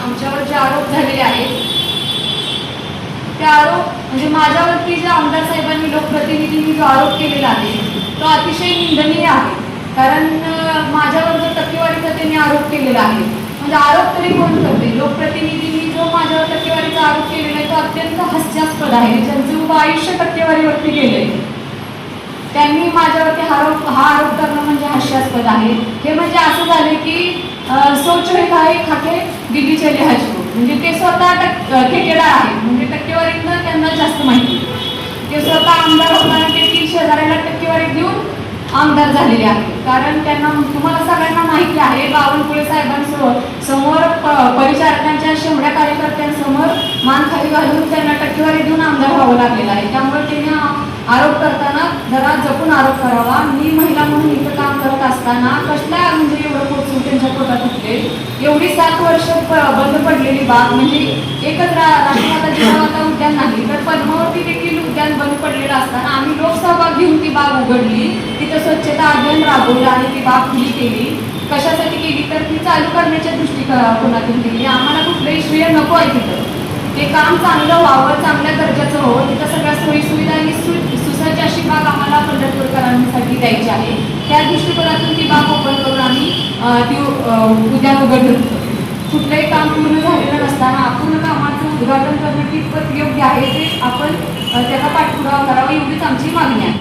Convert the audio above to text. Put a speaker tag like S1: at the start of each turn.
S1: आमच्यावर जे आरोप झालेले आहेत ते आरोप म्हणजे माझ्यावरती जे आमदार साहेबांनी लोकप्रतिनिधींनी जो आरोप केलेला आहे तो अतिशय निंदनीय आहे. कारण माझ्यावर जो टक्केवारीचा त्यांनी आरोप केलेला आहे, म्हणजे आरोप तरी कोण करते, लोकप्रतिनिधींनी जो माझ्यावर टक्केवारीचा आरोप केलेला आहे तो अत्यंत हास्यास्पद आहे. ज्यांचं उभं आयुष्य टक्केवारीवरती गेले त्यांनी माझ्यावरती हा आरोप करणं म्हणजे हास्यास्पद आहे. हे म्हणजे असं झाले की सोच है खाके दिल्ली चले हजको, म्हणजे ते स्वतः ठेकेदार आहेत, म्हणजे टक्केवारीतनं त्यांना जास्त माहिती. ते स्वतः आमदार होताना ते 30,000ला टक्केवारी देऊन आमदार झालेले आहेत. कारण त्यांना तुम्हाला सगळ्यांना माहिती आहे बावनकुळे साहेबांसमोर परिचारकांच्या शेवड्या कार्यकर्त्यांसमोर मान खाली घालून त्यांना टक्केवारी देऊन आमदार व्हावं लागलेलं आहे. त्यामुळे त्यांनी आरोप करताना जरा जपून आरोप करावा. मी महिला म्हणून इथं काम करत असताना कसल्या म्हणजे एवढं पोचून त्यांच्या पोटात उठले. एवढी 7 वर्ष बंद पडलेली बाग, म्हणजे एकच राष्ट्रमाता जिजामाता उद्यान नाही तर पद्मावती देखील उद्यान बंद पडलेलं असताना आम्ही लोकसहभाग घेऊन ती बाग उघडली, तिथं स्वच्छता अभियान राबवलं आणि ती बाग खुली केली. कशासाठी केली तर ती चालू करण्याच्या दृष्टिकोनातून केली. आम्हाला कुठलंही श्रेय नको आहे तिथं. ते काम चांगलं व्हावं, चांगल्या दर्जाचं व्हावं, तिथं सगळ्या सोयीसुविधा आणि सुसज्ज अशी बाग आम्हाला पंढरपूरकरांसाठी द्यायची आहे. त्या दृष्टिकोनातून ती बाग ओपन करून आम्ही ती उद्यान उघडलं होतं. कुठलंही काम पूर्ण झालेलं नसताना अपूर्ण कामाचं उद्घाटन करणं कितपत योग्य आहे ते आपण त्याचा पाठपुरावा करावा एवढीच आमची मागणी आहे.